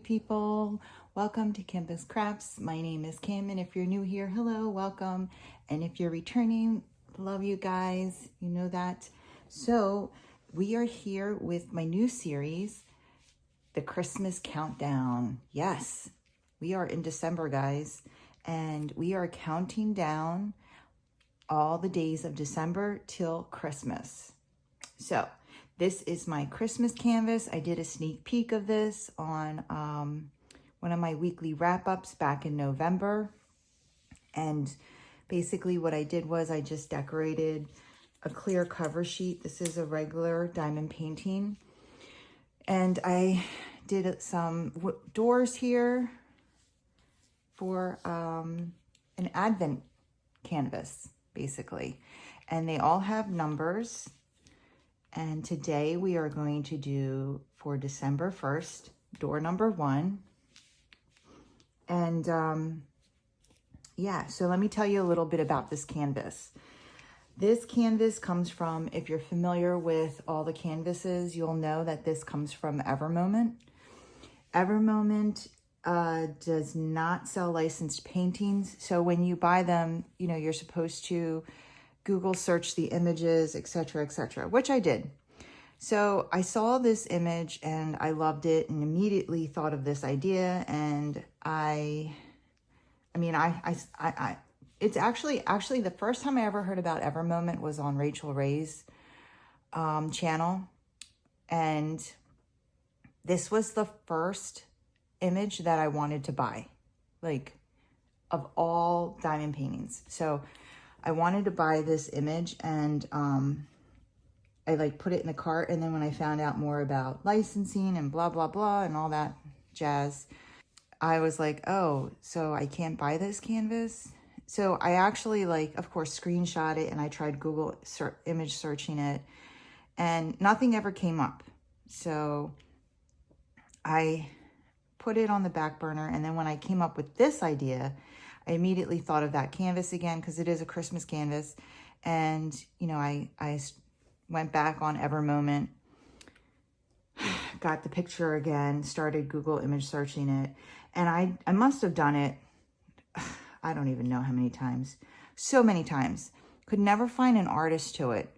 people. Welcome to Kimbaskrafts. My name is Kim, and if you're new here, hello, welcome. And if you're returning, love you guys. You know that. So we are here with my new series, the Christmas Countdown. Yes, we are in December, guys, and we are counting down all the days of December till Christmas. So this is my Christmas canvas. I did a sneak peek of this on one of my weekly wrap-ups back in November. And basically what I did was I just decorated a clear cover sheet. This is a regular diamond painting. And I did some doors here for an Advent canvas, basically. And they all have numbers. And today we are going to do, for December 1st, door number 1. And yeah, so let me tell you a little bit about this canvas. This canvas comes from, if you're familiar with all the canvases, you'll know that this comes from Evermoment. Evermoment does not sell licensed paintings. So when you buy them, you know, you're supposed to Google search the images, etc., which I did. So I saw this image and I loved it and immediately thought of this idea. And it's actually the first time I ever heard about Evermoment was on Rachel Ray's channel. And this was the first image that I wanted to buy, like, of all diamond paintings. So I wanted to buy this image, and I like put it in the cart. And then when I found out more about licensing and blah, blah, blah, and all that jazz, I was like, oh, so I can't buy this canvas. So I actually, like, of course, screenshot it, and I tried Google image searching it, and nothing ever came up. So I put it on the back burner. And then when I came up with this idea, I immediately thought of that canvas again, because it is a Christmas canvas. And, you know, I went back on Evermoment, got the picture again, started Google image searching it. And I must have done it, I don't even know how many times, so many times. Could never find an artist to it.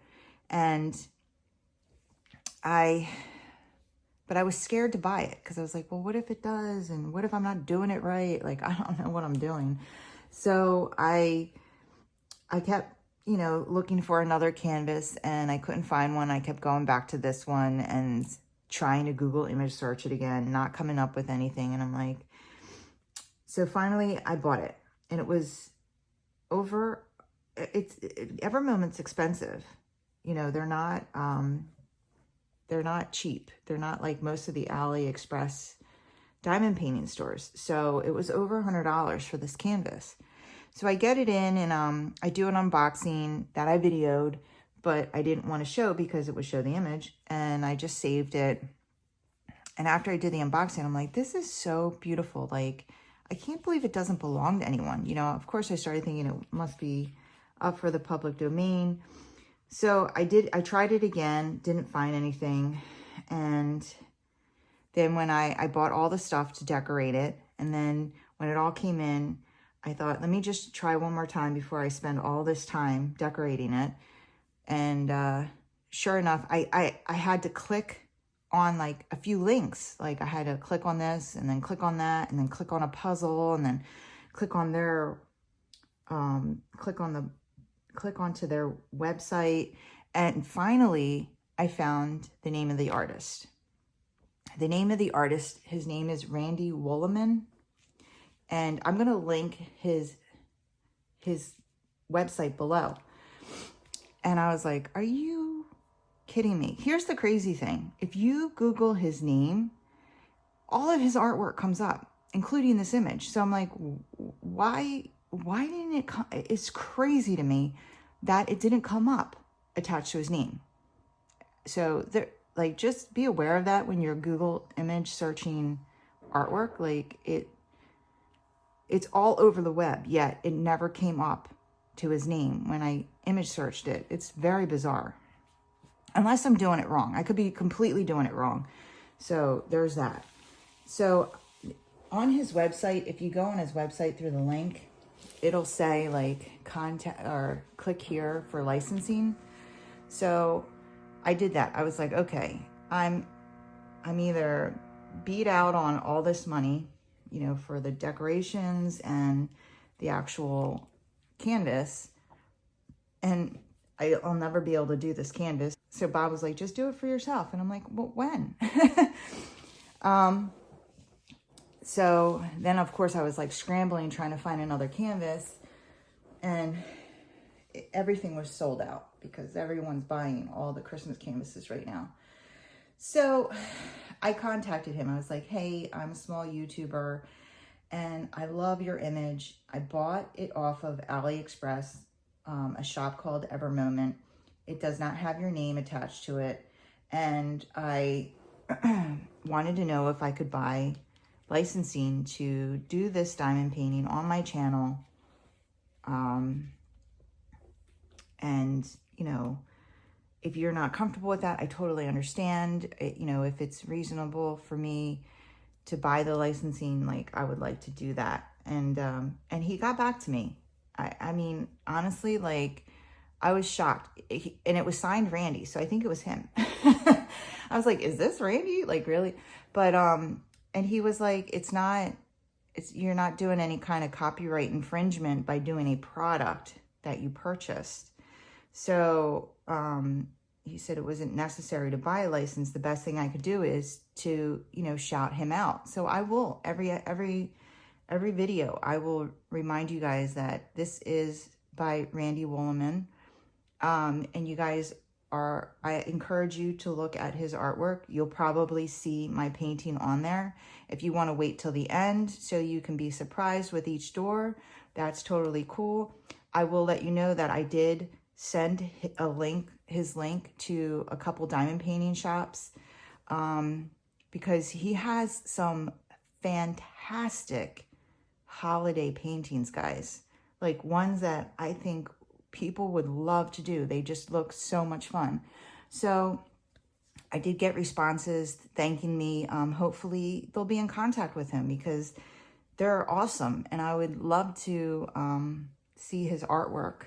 But I was scared to buy it because I was like, well, what if it does? And what if I'm not doing it right? Like, I don't know what I'm doing. So I kept, you know, looking for another canvas, and I couldn't find one. I kept going back to this one and trying to Google image search it again, not coming up with anything. And I'm like, so finally I bought it, and it was Evermoment's expensive. You know, they're not cheap. They're not like most of the AliExpress diamond painting stores. So it was over $100 for this canvas. So I get it in, and I do an unboxing that I videoed, but I didn't want to show because it would show the image, and I just saved it. And after I did the unboxing, I'm like, this is so beautiful. Like, I can't believe it doesn't belong to anyone. You know, of course I started thinking it must be up for the public domain. So I tried it again, didn't find anything. And then when I bought all the stuff to decorate it, and then when it all came in, I thought, let me just try one more time before I spend all this time decorating it. And sure enough, I had to click on like a few links. Like, I had to click on this, and then click on that, and then click on a puzzle, and then click on their, click onto their website. And finally, I found the name of the artist. The name of the artist, his name is Randy Wollenmann. And I'm going to link his website below. And I was like, are you kidding me? Here's the crazy thing. If you Google his name, all of his artwork comes up, including this image. So I'm like, why didn't it come? It's crazy to me that it didn't come up attached to his name. So there, like, just be aware of that when you're Google image searching artwork. Like, it's all over the web, yet it never came up to his name when I image searched it. It's very bizarre. Unless I'm doing it wrong. I could be completely doing it wrong. So there's that. So on his website, if you go on his website through the link, it'll say like contact or click here for licensing. So I did that. I was like, okay, I'm either beat out on all this money, you know, for the decorations and the actual canvas, and I'll never be able to do this canvas. So Bob was like, just do it for yourself. And I'm like, well, when? So then of course I was like scrambling, trying to find another canvas, and everything was sold out because everyone's buying all the Christmas canvases right now. So I contacted him. I was like, hey, I'm a small YouTuber and I love your image. I bought it off of AliExpress, a shop called Evermont. It does not have your name attached to it. And I wanted to know if I could buy licensing to do this diamond painting on my channel. And, you know, if you're not comfortable with that, I totally understand. You know, if it's reasonable for me to buy the licensing, like I would like to do that. And he got back to me. I mean, honestly, like I was shocked. And it was signed Randy, so I think it was him. I was like, is this Randy? Like, really? But, and he was like, you're not doing any kind of copyright infringement by doing a product that you purchased. So, he said it wasn't necessary to buy a license. The best thing I could do is to, you know, shout him out. So I will, every video, I will remind you guys that this is by Randy Wollenmann. And you guys I encourage you to look at his artwork. You'll probably see my painting on there. If you want to wait till the end so you can be surprised with each door, that's totally cool. I will let you know that I did send his link to a couple diamond painting shops, because he has some fantastic holiday paintings, guys. Like ones that I think people would love to do. They just look so much fun. So I did get responses thanking me. Hopefully they'll be in contact with him because they're awesome. And I would love to see his artwork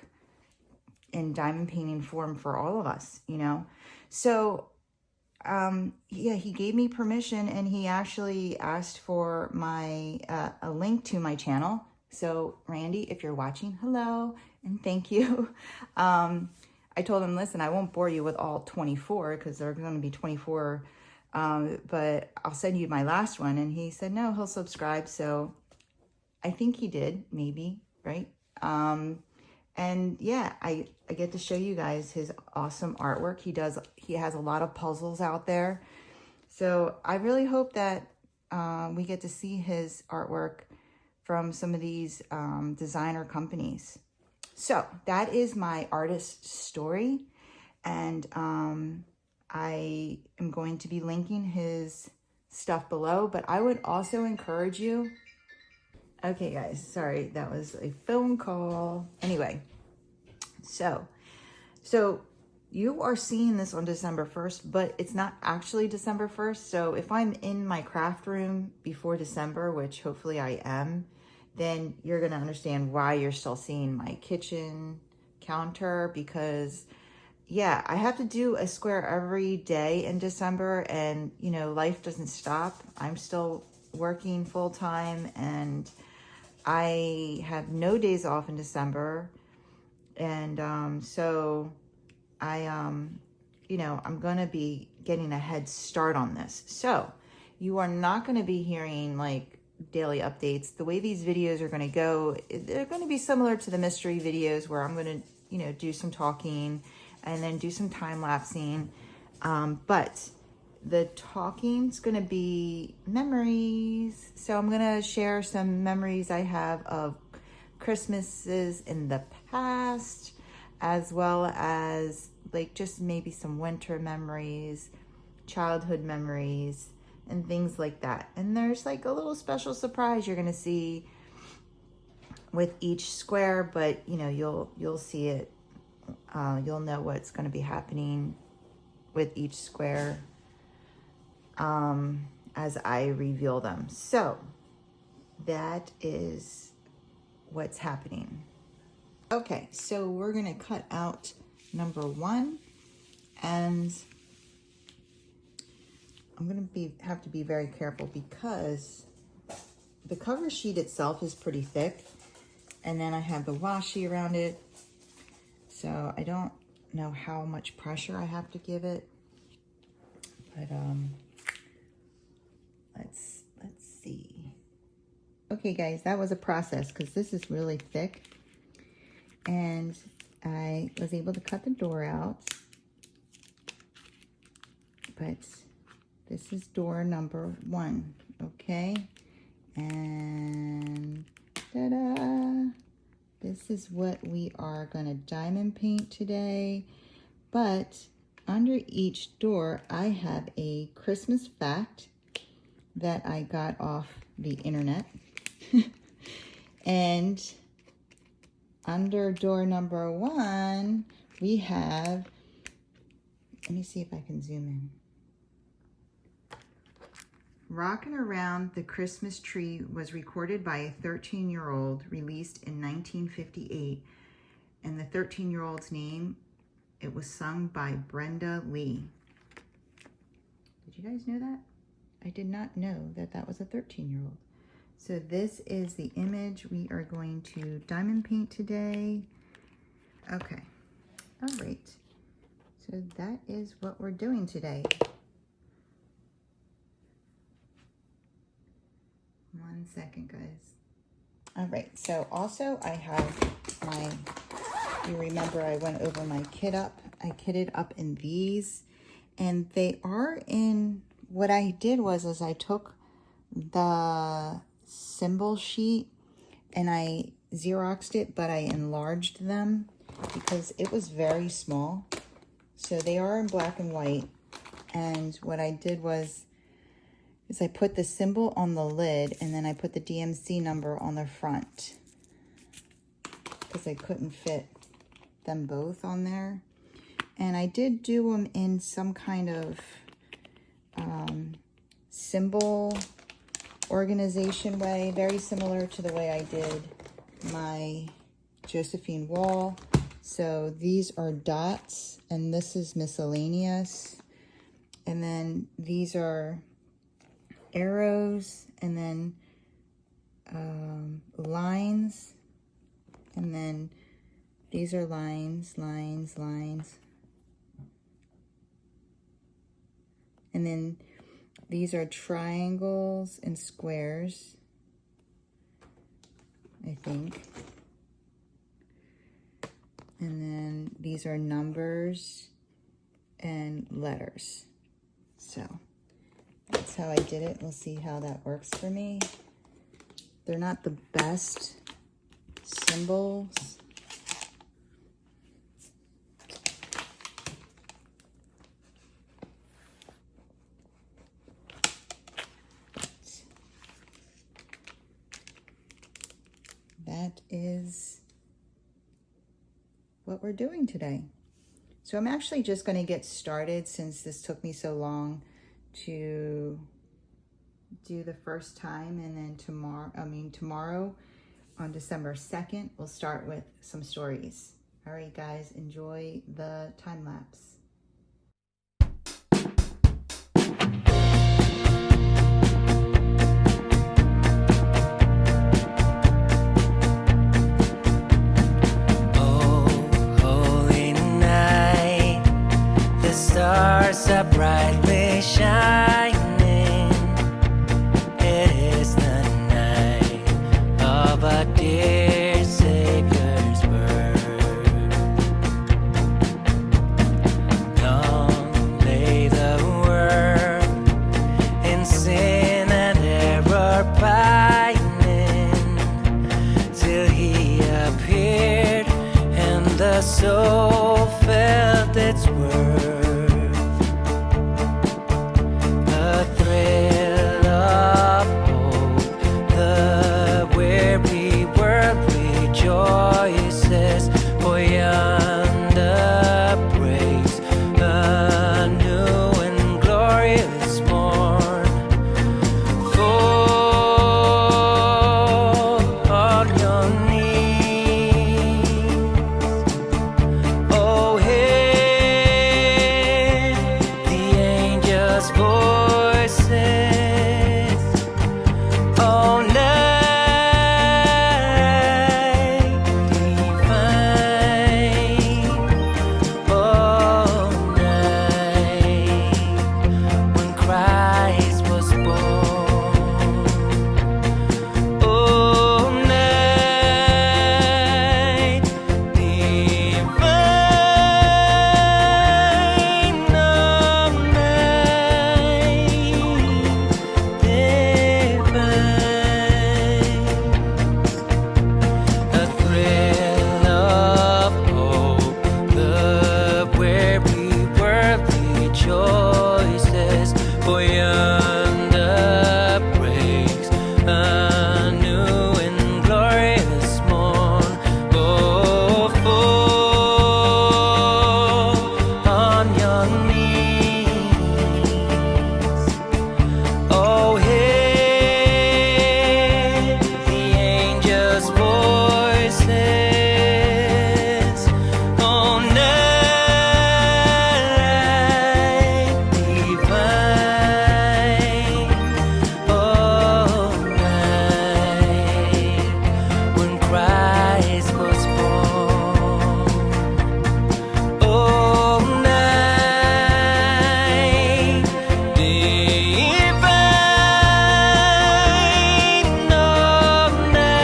in diamond painting form for all of us, you know? So yeah, he gave me permission, and he actually asked for my a link to my channel. So Randy, if you're watching, hello, and thank you. I told him, listen, I won't bore you with all 24 because there are going to be 24, but I'll send you my last one. And he said, no, he'll subscribe. So I think he did, maybe, right? And yeah, I get to show you guys his awesome artwork. He has a lot of puzzles out there. So I really hope that we get to see his artwork from some of these designer companies. So that is my artist story. And I am going to be linking his stuff below, but I would also encourage you. Okay, guys, sorry, that was a phone call. Anyway, so you are seeing this on December 1st, but it's not actually December 1st. So if I'm in my craft room before December, which hopefully I am, then you're going to understand why you're still seeing my kitchen counter, because yeah, I have to do a square every day in December, and you know, life doesn't stop. I'm still working full time, and I have no days off in December. And so I, you know, I'm going to be getting a head start on this. So you are not going to be hearing like daily updates. The way these videos are going to go, they're going to be similar to the mystery videos where I'm going to, you know, do some talking and then do some time-lapsing. But the talking's going to be memories. So I'm going to share some memories I have of Christmases in the past, as well as like just maybe some winter memories, childhood memories, and things like that. And there's like a little special surprise you're going to see with each square, but you know, you'll see it. You'll know what's going to be happening with each square as I reveal them. So that is what's happening. Okay, so we're gonna cut out number 1, and I'm gonna have to be very careful because the cover sheet itself is pretty thick, and then I have the washi around it, so I don't know how much pressure I have to give it, but let's see. Okay guys, that was a process because this is really thick, and I was able to cut the door out, but this is door number 1, okay? And ta-da! This is what we are gonna diamond paint today. But under each door, I have a Christmas fact that I got off the internet. And under door number 1, we have, let me see if I can zoom in. Rockin' Around the Christmas Tree was recorded by a 13-year-old, released in 1958. And the 13-year-old's name, it was sung by Brenda Lee. Did you guys know that? I did not know that that was a 13-year-old. So this is the image we are going to diamond paint today. Okay, all right. So that is what we're doing today. 1 second, guys. All right, so also I have my, you remember I went over my kit up. I kitted up in these, and they are in, what I did was I took the symbol sheet and I Xeroxed it, but I enlarged them because it was very small. So they are in black and white. And what I did was I put the symbol on the lid, and then I put the DMC number on the front because I couldn't fit them both on there. And I did do them in some kind of symbol organization way, very similar to the way I did my Josephine wall. So these are dots, and this is miscellaneous. And then these are arrows, and then lines, and then these are lines, lines, lines. And then these are triangles and squares, I think. And then these are numbers and letters. So that's how I did it. We'll see how that works for me. They're not the best symbols. That is what we're doing today. So I'm actually just going to get started since this took me so long to do the first time, and then tomorrow on December 2nd, we'll start with some stories. All right, guys, enjoy the time lapse. Stars are brightly shining. It is the night of a dear Savior's birth. Long lay the world in sin and error pining, till he appeared and the soul felt its worth. your knees. Oh, hear the angels' voices. Oh, night divine. Oh, night when Christ was born. Oh, night divine. Oh, night divine. A thrill of hope, the weary world rejoices, for yonder breaks a new and glorious morn. Oh, fall on your knees. Oh, hear the angels' voices. Oh, night divine. Oh, night when Christ was born. Oh, night divine. Oh, night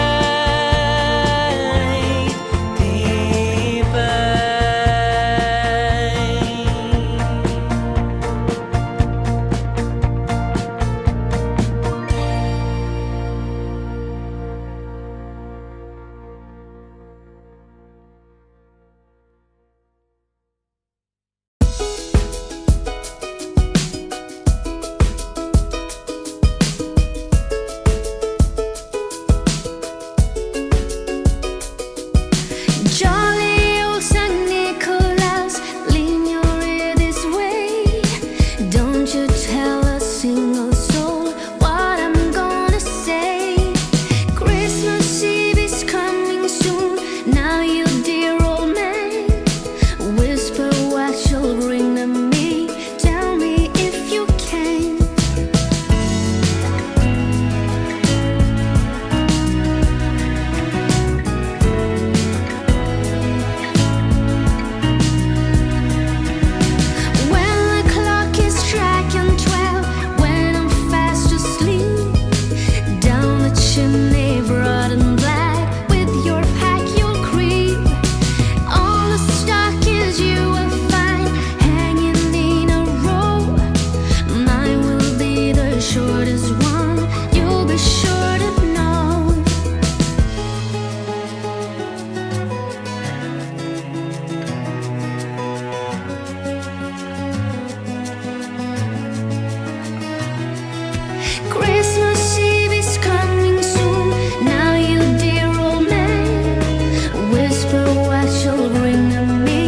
Jolly old Saint Nicholas, lean your ear this way. Don't you tell a single soul what I'm gonna say. Christmas Eve is coming soon. Now, you dear old man, whisper what you'll bring to me. Tell me if you can. When the clock is striking 12, when I'm fast asleep, down the chimney broad and black, with your pack you'll creep. All the stockings you will find hanging in a row. Mine will be the shortest one, you'll be sure to know. Christmas Eve is coming soon. Now, you dear old man, whisper what you'll bring to me.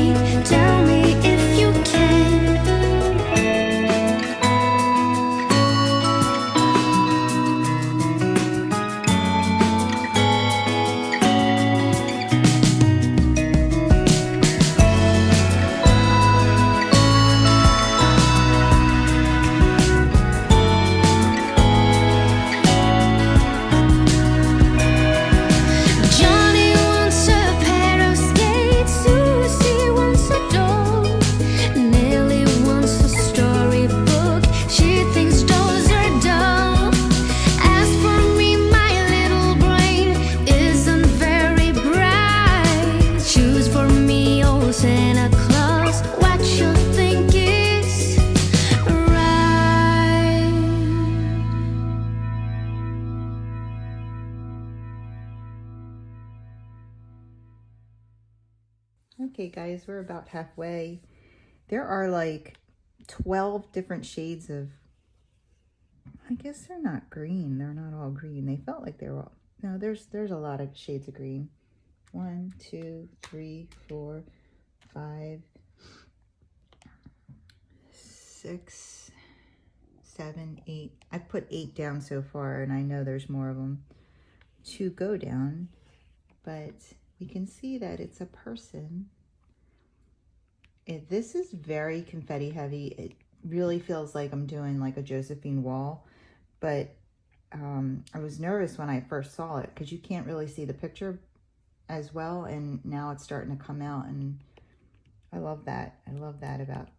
Tell me if you can. Johnny wants a pair of skates, Susie wants a doll, Nellie wants a storybook, she thinks dolls are dull. As for me, my little brain isn't very bright. Choose for me, old Santa Claus, what you think is right. Okay, guys, we're about halfway. There are like 12 different shades of, I guess they're not green. They're not all green. They felt like they were all, no, there's a lot of shades of green. 1, 2, 3, 4, 5, 6, 7, 8. I've put 8 down so far, and I know there's more of them to go down. but we can see that it's a person. This is very confetti heavy. It really feels like I'm doing like a Josephine wall, but I was nervous when I first saw it because you can't really see the picture as well, and now it's starting to come out, and I love that. I love that about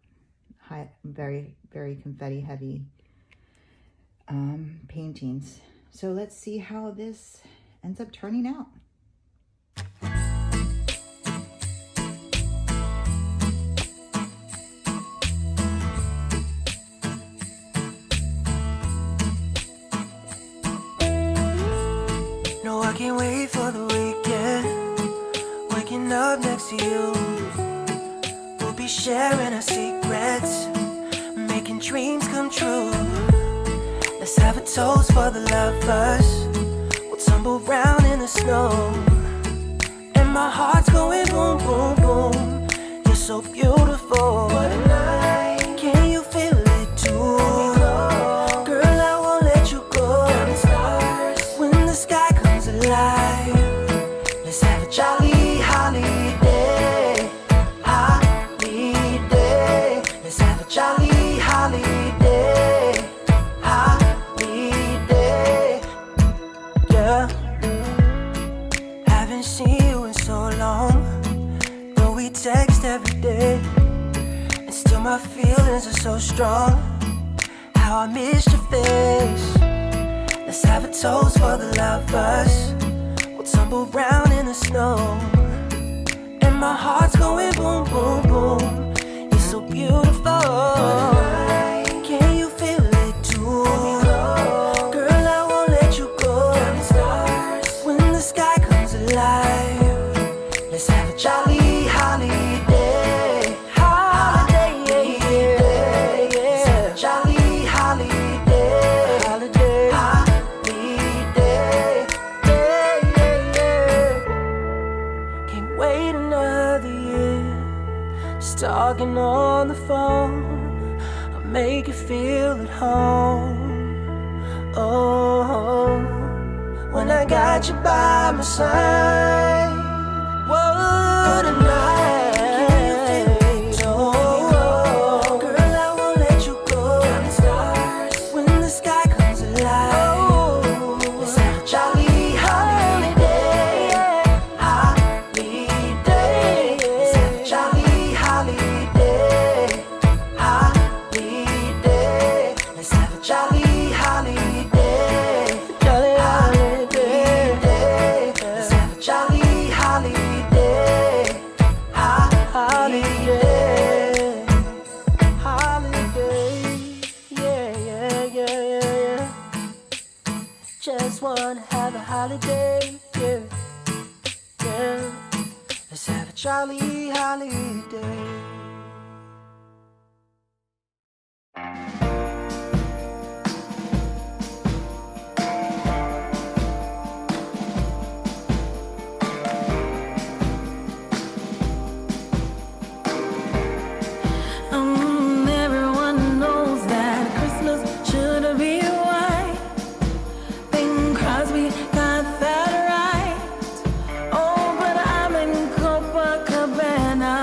very, very confetti heavy paintings. So let's see how this ends up turning out. No, I can't wait for the weekend. Waking up next to you. We'll be sharing our secrets, making dreams come true. Let's have a toast for the lovers. We'll tumble round in the snow, and my heart's going boom, boom, boom. You're so beautiful. What a night. Can you feel it too? Girl, I won't let you go. When the sky comes alive, let's have a jolly holiday. Holiday. Let's have a jolly holiday. Holiday. Yeah. Haven't seen you in so long, though we text every day, and still my feelings are so strong. How I missed your face. Let's have a toast for the lovers. We'll tumble round in the snow, and my heart's going boom, boom, boom. You're so beautiful. Can you feel it too? Girl, I won't let you go. When the sky comes alive, let's have a jolly holiday. Holiday, yeah. Let's have a jolly holiday. Holiday. Can't wait another year. Just talking on the phone, I'll make you feel at home. Oh, when I got you by my side. What a night. Oh, girl, I won't let you go. When the sky comes alive, let's have a jolly holiday. Holiday. Let's have a jolly holiday. Holiday. Let's have a jolly holiday. Jolly holiday. Let's have a jolly holiday. Holiday. Holiday. Yeah. Just wanna have a holiday. Yeah. Let's have a jolly holiday. Everyone knows that Christmas should be white. Bing Crosby got that right. Oh, but I'm in Copacabana.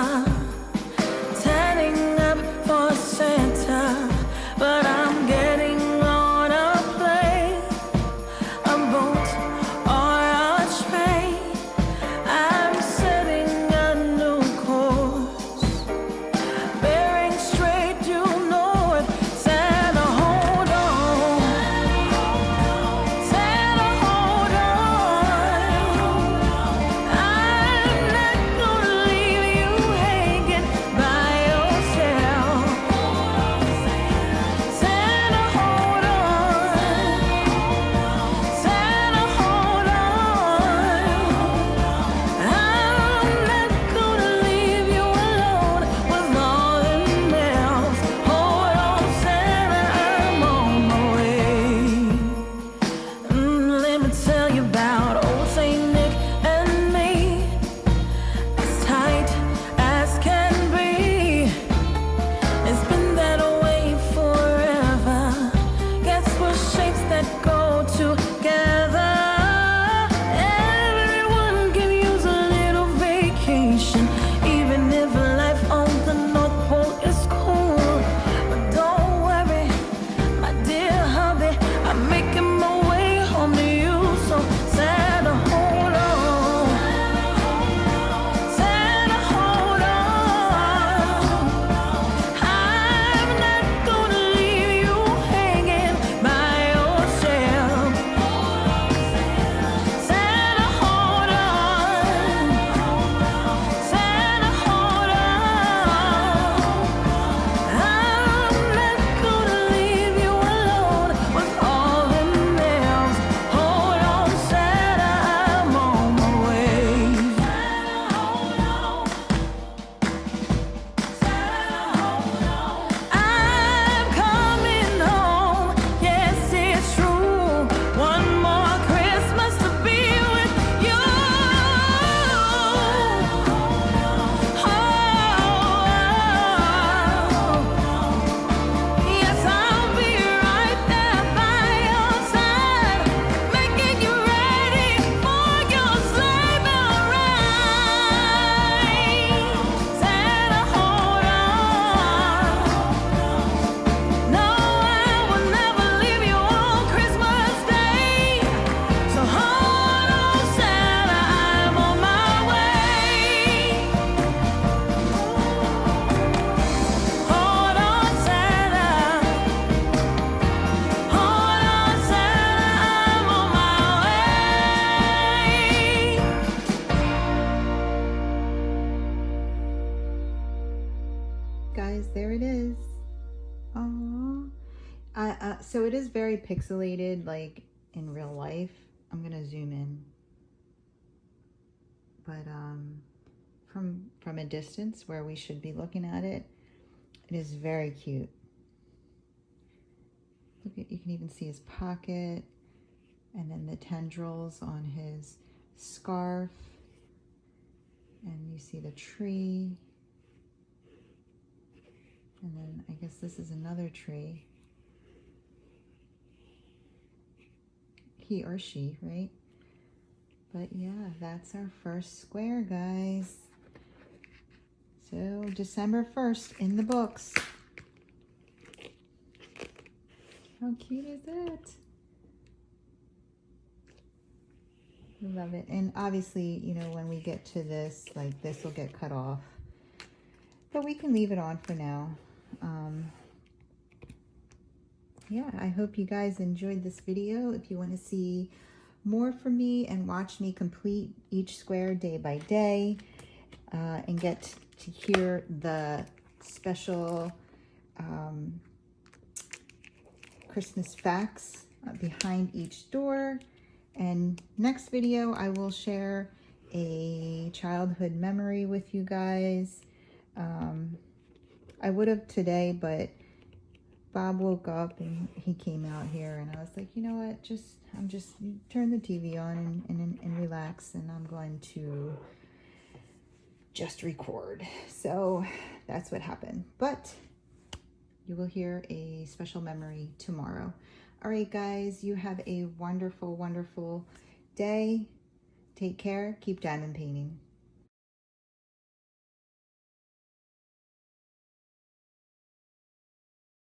guys, there it is. Aww. So it is very pixelated, like in real life. I'm gonna zoom in, but from a distance where we should be looking at it, it is very cute. Look at, you can even see his pocket, and then the tendrils on his scarf, and you see the tree, and then I guess this is another tree. He or she, right? But yeah, that's our first square, guys. So December 1st in the books. How cute is it? I love it. And obviously, you know, when we get to this, like this will get cut off, but we can leave it on for now. Yeah, I hope you guys enjoyed this video. If you want to see more from me and watch me complete each square day by day, and get to hear the special Christmas facts behind each door. And next video, I will share a childhood memory with you guys. I would have today, but Bob woke up and he came out here, and I was like, you know what, I'm just turn the TV on and relax, and I'm going to just record. So that's what happened. But you will hear a special memory tomorrow. All right, guys, you have a wonderful, wonderful day. Take care. Keep diamond painting.